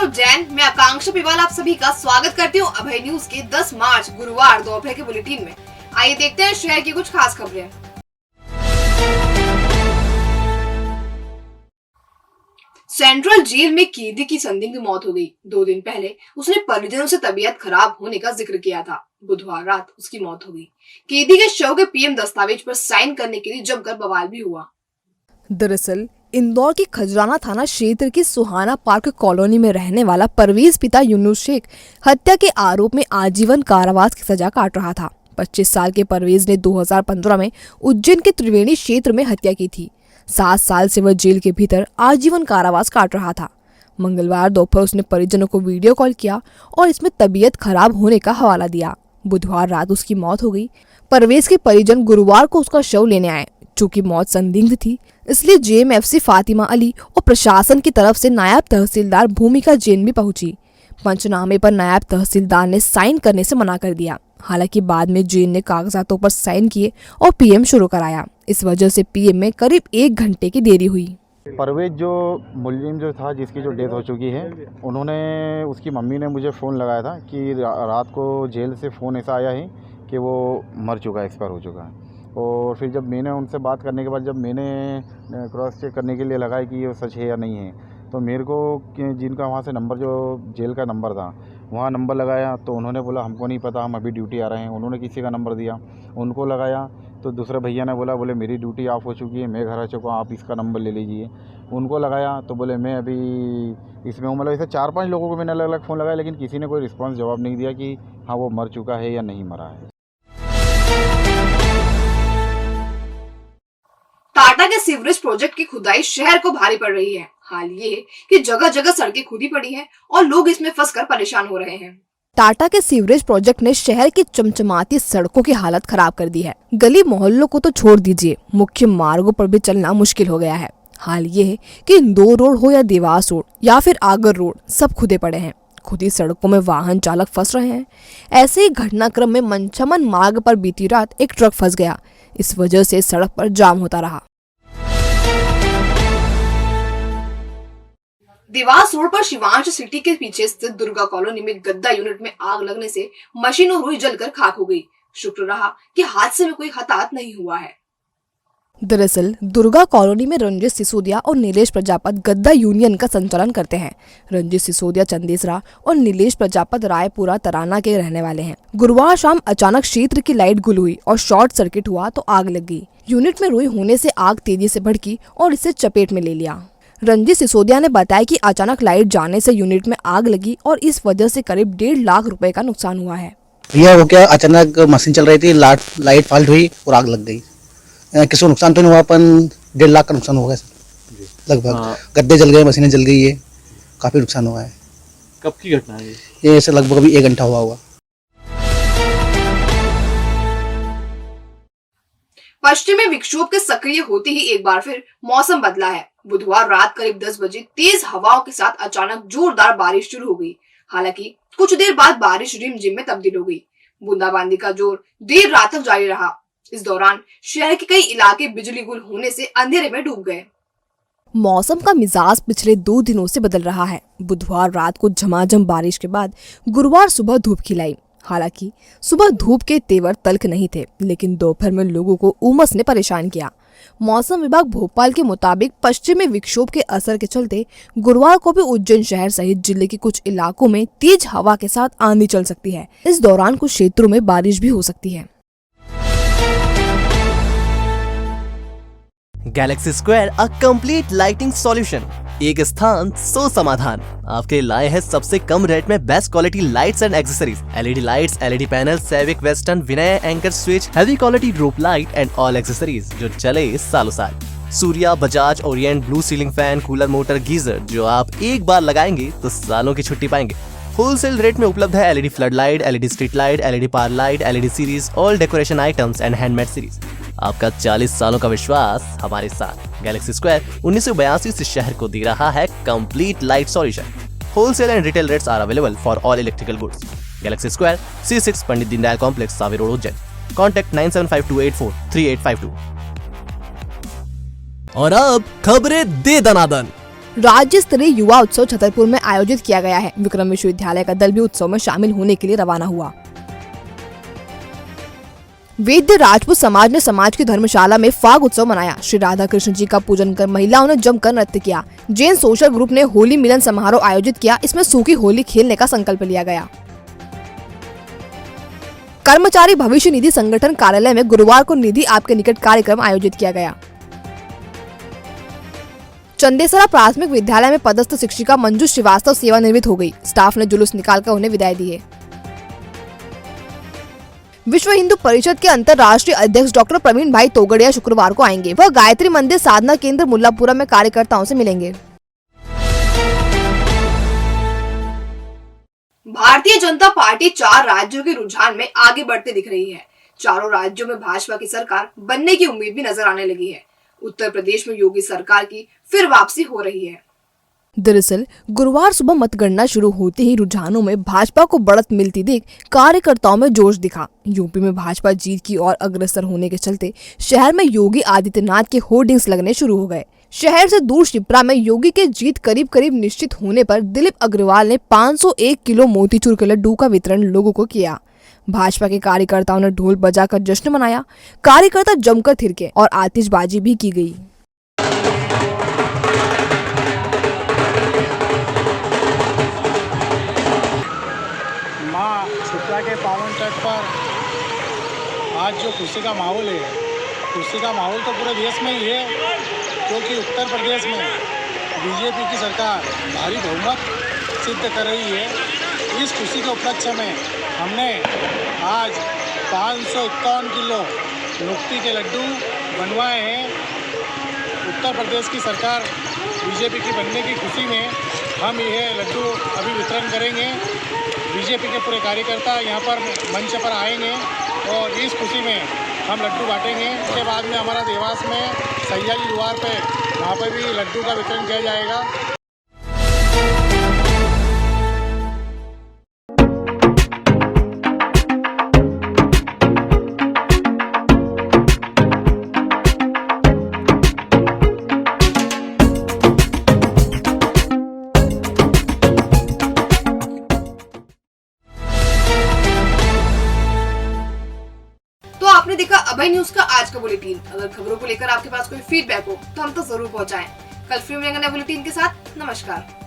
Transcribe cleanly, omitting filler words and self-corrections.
जैन, मैं आकांक्षा पिवाल आप सभी का स्वागत करती हूँ अभय न्यूज के 10 मार्च गुरुवार दोपहर के बुलेटिन में। आइए देखते हैं शहर की कुछ खास खबरें। सेंट्रल जेल में कैदी की संदिग्ध मौत हो गई। 2 दिन पहले उसने परिजनों से तबीयत खराब होने का जिक्र किया था। बुधवार रात उसकी मौत हो गई। कैदी के शव के पीएम दस्तावेज पर साइन करने के लिए जमकर बवाल भी हुआ। दरअसल इंदौर के खजराना थाना क्षेत्र की सुहाना पार्क कॉलोनी में रहने वाला परवेज पिता यूनुस शेख हत्या के आरोप में आजीवन कारावास की सजा काट रहा था। 25 साल के परवेज ने 2015 में उज्जैन के त्रिवेणी क्षेत्र में हत्या की थी। 7 साल से वह जेल के भीतर आजीवन कारावास काट रहा था। मंगलवार दोपहर उसने परिजनों को वीडियो कॉल किया और इसमें तबीयत खराब होने का हवाला दिया। बुधवार रात उसकी मौत हो गई। परवेज के परिजन गुरुवार को उसका शव लेने आए। चूंकि मौत संदिग्ध थी, इसलिए जेएमएफसी फातिमा अली और प्रशासन की तरफ से नायब तहसीलदार भूमिका जैन भी पहुंची। पंचनामे पर नायब तहसीलदार ने साइन करने से मना कर दिया। हालांकि बाद में जैन ने कागजातों पर साइन किए और पीएम शुरू कराया। इस वजह से पीएम में करीब 1 घंटे की देरी हुई। परवेज जो मुलजिम जो था, जिसकी जो डेथ हो चुकी है, उन्होंने उसकी मम्मी ने मुझे फ़ोन लगाया था कि रात को जेल से फ़ोन ऐसा आया है कि वो मर चुका है, एक्सपायर हो चुका है। और फिर जब मैंने उनसे बात करने के बाद जब मैंने क्रॉस चेक करने के लिए लगाया कि ये सच है या नहीं है, तो मेरे को जिनका वहाँ से नंबर, जो जेल का नंबर था, वहाँ नंबर लगाया तो उन्होंने बोला हमको नहीं पता, हम अभी ड्यूटी आ रहे हैं। उन्होंने किसी का नंबर दिया, उनको लगाया तो दूसरे भैया ने बोले मेरी ड्यूटी ऑफ हो चुकी है, मैं घर आ चुका हूँ, आप इसका नंबर ले लीजिए। उनको लगाया तो बोले मैं अभी इसमें हूँ। मतलब ऐसे 4-5 लोगों को मैंने अलग अलग फ़ोन लगाया, लेकिन किसी ने कोई रिस्पॉन्स जवाब नहीं दिया कि हाँ वो मर चुका है या नहीं मरा है। टाटा के सीवरेज प्रोजेक्ट की खुदाई शहर को भारी पड़ रही है। हाल ये है कि जगह जगह सड़कें खुदी पड़ी हैं और लोग इसमें फंसकर परेशान हो रहे हैं। टाटा के सीवरेज प्रोजेक्ट ने शहर की चमचमाती सड़कों की हालत खराब कर दी है। गली मोहल्लों को तो छोड़ दीजिए, मुख्य मार्गों पर भी चलना मुश्किल हो गया है। हाल ये है कि इंदौर रोड हो या देवास रोड या फिर आगर रोड, सब खुदे पड़े हैं। खुदी सड़कों में वाहन चालक फंस रहे हैं। ऐसे ही घटनाक्रम में मनचमन मार्ग पर बीती रात एक ट्रक फंस गया। इस वजह से सड़क पर जाम होता रहा। देवास रोड पर शिवांश सिटी के पीछे स्थित दुर्गा कॉलोनी में गद्दा यूनिट में आग लगने से मशीनों रुई जलकर खाक हो गई। शुक्र रहा कि हादसे में कोई हताहत नहीं हुआ है। दरअसल दुर्गा कॉलोनी में रंजित सिसोदिया और नीलेश प्रजापत गद्दा यूनियन का संचालन करते हैं। रंजित सिसोदिया चंदेसरा और नीलेश प्रजापत रायपुरा तराना के रहने वाले हैं। गुरुवार शाम अचानक क्षेत्र की लाइट गुल हुई और शॉर्ट सर्किट हुआ तो आग लग गई। यूनिट में रुई होने से आग तेजी से भड़की और इसे चपेट में ले लिया। रंजित सिसोदिया ने बताया कि अचानक लाइट जाने से यूनिट में आग लगी और इस वजह से करीब 1.5 लाख रुपए का नुकसान हुआ है। यह हो गया, अचानक मशीन चल रही थी, लाइट फॉल्ट हुई और आग लग गई। किसी को नुकसान तो नहीं हुआ, पर 1.5 लाख का नुकसान हो गया लगभग। गद्दे जल गए, मशीनें जल गई है, काफी नुकसान हुआ है। कब की घटना है ये ऐसे लगभग अभी 1 घंटा हुआ। पश्चिमी विक्षोभ के सक्रिय होते ही एक बार फिर मौसम बदला है। बुधवार रात करीब 10 बजे तेज हवाओं के साथ अचानक जोरदार बारिश शुरू हो गई। हालांकि कुछ देर बाद बारिश रिमझिम में तब्दील हो गई। बूंदाबांदी का जोर देर रात तक जारी रहा। इस दौरान शहर के कई इलाके बिजली गुल होने से अंधेरे में डूब गए। मौसम का मिजाज पिछले 2 दिनों से बदल रहा है। बुधवार रात को झमाझम बारिश के बाद गुरुवार सुबह धूप खिलाई। हालांकि सुबह धूप के तेवर तल्ख नहीं थे, लेकिन दोपहर में लोगों को उमस ने परेशान किया। मौसम विभाग भोपाल के मुताबिक पश्चिमी विक्षोभ के असर के चलते गुरुवार को भी उज्जैन शहर सहित जिले के कुछ इलाकों में तेज हवा के साथ आंधी चल सकती है। इस दौरान कुछ क्षेत्रों में बारिश भी हो सकती है। Galaxy Square a complete lighting solution. एक स्थान सो समाधान आपके लाए हैं सबसे कम रेट में best quality lights and accessories. LED lights, LED panel, सैविक western, Vinay Anchor switch, heavy quality rope light and all accessories जो चले सालों साल। Surya, Bajaj, Orient, blue ceiling fan, cooler, motor, geyser जो आप एक बार लगाएंगे तो सालों की छुट्टी पाएंगे। होलसेल रेट में उपलब्ध है LED flood light, LED street light, LED power light, LED series, all decoration items and handmade series. आपका 40 सालों का विश्वास हमारे साथ। गैलेक्सी स्क्वायर 1982 से शहर को दे रहा है complete light solution. Wholesale and retail rates are available for all electrical goods. Galaxy Square C6 Pandit Deendayal complex, Savi road, Ujjain. Contact 9752843852। और अब खबरें दे दनादन। राज्य स्तरीय युवा उत्सव छतरपुर में आयोजित किया गया है। विक्रम विश्वविद्यालय का दल भी उत्सव में शामिल होने के लिए रवाना हुआ। वैद्य राजपूत समाज ने समाज की धर्मशाला में फाग उत्सव मनाया। श्री राधा कृष्ण जी का पूजन कर महिलाओं ने जमकर नृत्य किया। जैन सोशल ग्रुप ने होली मिलन समारोह आयोजित किया। इसमें सूखी होली खेलने का संकल्प लिया गया। कर्मचारी भविष्य निधि संगठन कार्यालय में गुरुवार को निधि आपके निकट कार्यक्रम आयोजित किया गया। चंदेसरा प्राथमिक विद्यालय में पदस्थ शिक्षिका मंजू श्रीवास्तव सेवानिवृत्त हो गई। स्टाफ ने जुलूस निकालकर उन्हें विदाई दी है। विश्व हिंदू परिषद के अंतर्राष्ट्रीय अध्यक्ष डॉक्टर प्रवीण भाई तोगड़िया शुक्रवार को आएंगे। वह गायत्री मंदिर साधना केंद्र मुल्लापुरा में कार्यकर्ताओं से मिलेंगे। भारतीय जनता पार्टी 4 राज्यों के रुझान में आगे बढ़ते दिख रही है। चारों राज्यों में भाजपा की सरकार बनने की उम्मीद भी नजर आने लगी है। उत्तर प्रदेश में योगी सरकार की फिर वापसी हो रही है। दरअसल गुरुवार सुबह मतगणना शुरू होते ही रुझानों में भाजपा को बढ़त मिलती देख कार्यकर्ताओं में जोश दिखा। यूपी में भाजपा जीत की ओर अग्रसर होने के चलते शहर में योगी आदित्यनाथ के होर्डिंग्स लगने शुरू हो गए। शहर से दूर शिप्रा में योगी के जीत करीब करीब निश्चित होने पर दिलीप अग्रवाल ने 501 किलो मोतीचूर के लड्डू का वितरण लोगों को किया। भाजपा के कार्यकर्ताओं ने ढोल बजाकर जश्न मनाया। कार्यकर्ता जमकर थिरके और आतिशबाजी भी की गई। माँ शिप्रा के पावन तट पर आज जो खुशी का माहौल है, खुशी का माहौल तो पूरे देश में ही है, क्योंकि उत्तर प्रदेश में बीजेपी की सरकार भारी बहुमत सिद्ध कर रही है। इस खुशी के उपलक्ष्य में हमने आज 551 किलो नुक्ती के लड्डू बनवाए हैं। उत्तर प्रदेश की सरकार बीजेपी की बनने की खुशी में हम यह लड्डू अभी वितरण करेंगे। बीजेपी के पूरे कार्यकर्ता यहाँ पर मंच पर आएंगे और इस खुशी में हम लड्डू बांटेंगे। उसके बाद में हमारा देवास में सैयाजी द्वार पे वहाँ पर भी लड्डू का वितरण किया जाएगा। तो आपने देखा अभय न्यूज का आज का बुलेटिन। अगर खबरों को लेकर आपके पास कोई फीडबैक हो तो हम तो जरूर पहुंचाएं। कल फिर मिलेंगे नए बुलेटिन के साथ। नमस्कार।